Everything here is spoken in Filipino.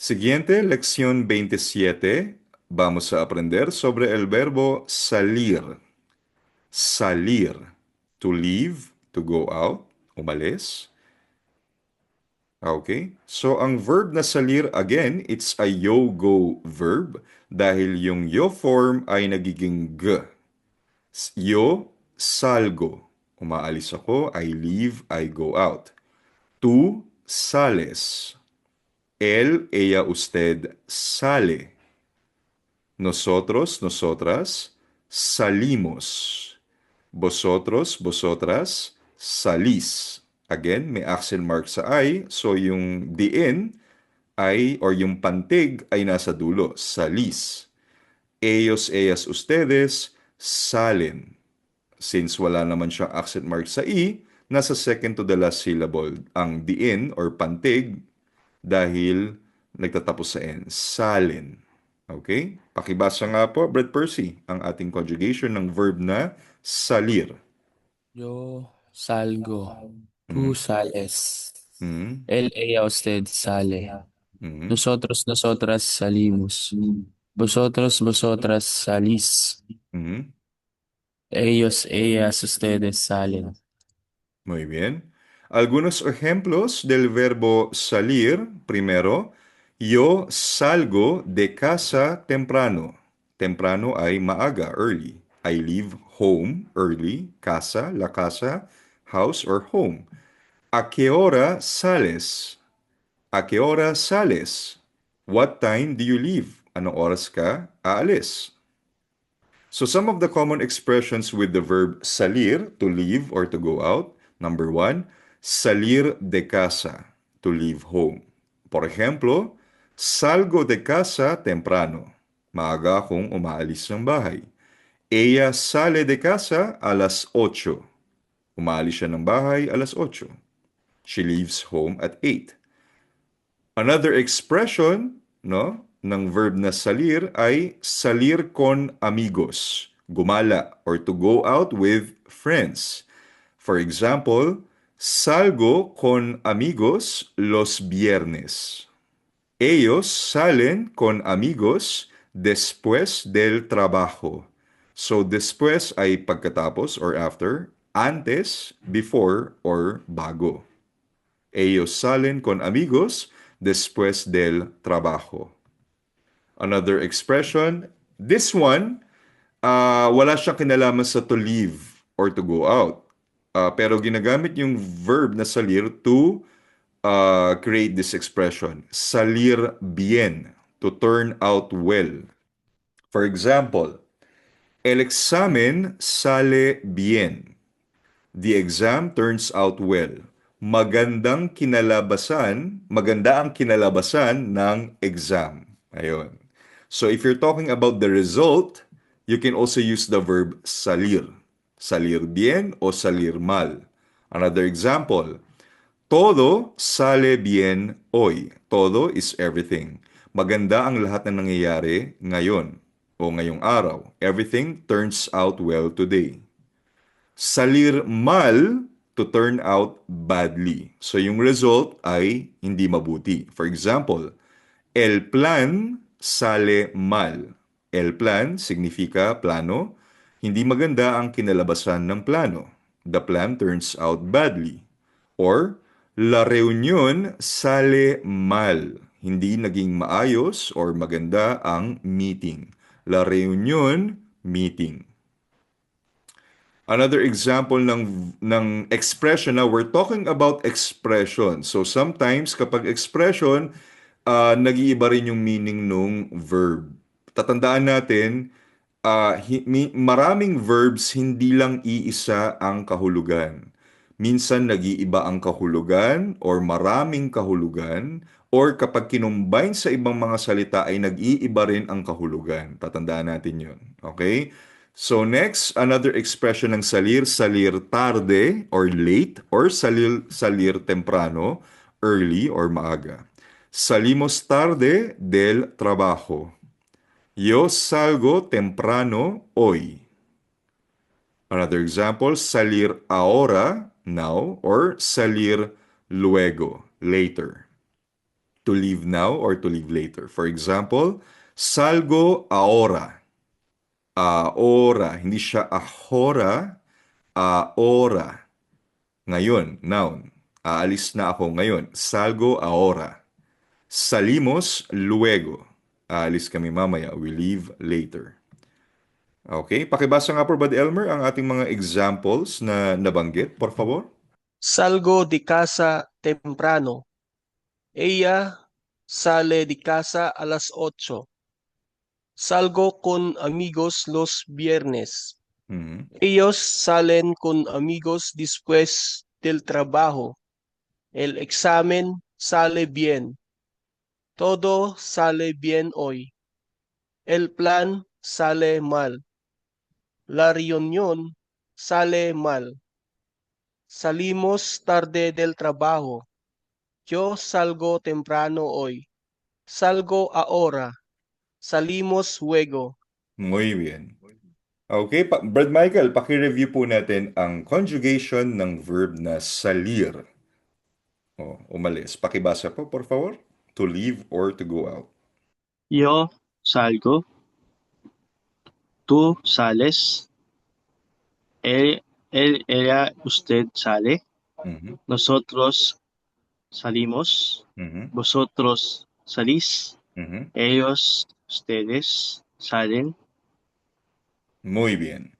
Siguiente, lección 27. Vamos a aprender sobre el verbo salir. Salir. To leave, to go out, umalis. Okay? So, ang verb na salir, again, it's a yo-go verb dahil yung yo form ay nagiging g. Yo, salgo. Umaalis ako, I leave, I go out. Tú, sales. Él, ella, usted, sale. Nosotros, nosotras, salimos. Vosotros, vosotras, salís. Again, may accent mark sa I, so yung diin ay, or yung pantig ay nasa dulo, salís. Ellos, ellas, ustedes, salen. Since wala naman siyang accent mark sa I, nasa second to the last syllable ang diin or pantig dahil nagtatapos sa N. Salen. Okay? Pakibasa nga po, Brad Percy, ang ating conjugation ng verb na salir. Yo salgo, tú Mm, sales, mm, él, ella, usted sale, mm, nosotros, nosotras salimos, vosotros, vosotras salís, mm. ellos, ellas, ustedes salen. Muy bien. Algunos ejemplos del verbo salir. Primero, yo salgo de casa temprano. Temprano ay maaga, early. I leave home early. Casa, la casa, house or home. ¿A qué hora sales? ¿A qué hora sales? What time do you leave? Anong oras ka aalis? So some of the common expressions with the verb salir, to leave or to go out. Number one, salir de casa, to leave home. Por ejemplo, salgo de casa temprano. Maaga akong umaalis ng bahay. Ella sale de casa a las 8. Umaalis siya ng bahay a las 8. She leaves home at 8. Another expression, no, ng verb na salir ay salir con amigos, gumala or to go out with friends. For example, salgo con amigos los viernes. Ellos salen con amigos después del trabajo. So después ay pagkatapos or after, antes, before, or bago. Ellos salen con amigos después del trabajo. Another expression, this one, wala siyang kinalaman sa to leave or to go out. Pero ginagamit yung verb na salir to create this expression. Salir bien, to turn out well. For example, el examen sale bien. The exam turns out well. Maganda ang kinalabasan ng exam. Ayun. So if you're talking about the result, you can also use the verb salir. Salir bien o salir mal. Another example, todo sale bien hoy. Todo is everything. Maganda ang lahat na nangyayari ngayon o ngayong araw. Everything turns out well today. Salir mal, to turn out badly. So yung result ay hindi mabuti. For example, el plan sale mal. El plan significa plano. Hindi maganda ang kinalabasan ng plano. The plan turns out badly. Or, la reunión sale mal. Hindi naging maayos or maganda ang meeting. La reunión, meeting. Another example ng expression, na we're talking about expression. So sometimes kapag expression, nag-iiba rin yung meaning nung verb. Tatandaan natin, maraming verbs, hindi lang iisa ang kahulugan. Minsan nag-iiba ang kahulugan or maraming kahulugan or kapag kinumbine sa ibang mga salita ay nag-iiba rin ang kahulugan. Tatandaan natin yun. Okay? So next, another expression ng salir, salir tarde or late or salir temprano, early or maaga. Salimos tarde del trabajo. Yo salgo temprano hoy. Another example, salir ahora, now, or salir luego, later. To leave now or to leave later. For example, salgo ahora. Ahora. Hindi siya ahora, ahora. Ngayon, noun. Aalis na ako ngayon. Salgo ahora. Salimos luego. Aalis kami mamaya. We leave later. Okay, pakibasa nga po, Brad Elmer, ang ating mga examples na nabanggit, por favor. Salgo de casa temprano. Ella sale de casa a las 8. Salgo con amigos los viernes. Mhm. Ellos salen con amigos después del trabajo. El examen sale bien. Todo sale bien hoy. El plan sale mal. La reunión sale mal. Salimos tarde del trabajo. Yo salgo temprano hoy. Salgo ahora. Salimos luego. Muy bien. Okay, Brad Michael, paki-review po natin ang conjugation ng verb na salir. Umalis. Pakibasa po, por favor. To leave or to go out. Yo salgo, tú sales, ella, usted sale, Mhm. nosotros salimos, Mhm. vosotros salís, Mhm. ellos, ustedes salen. Muy bien.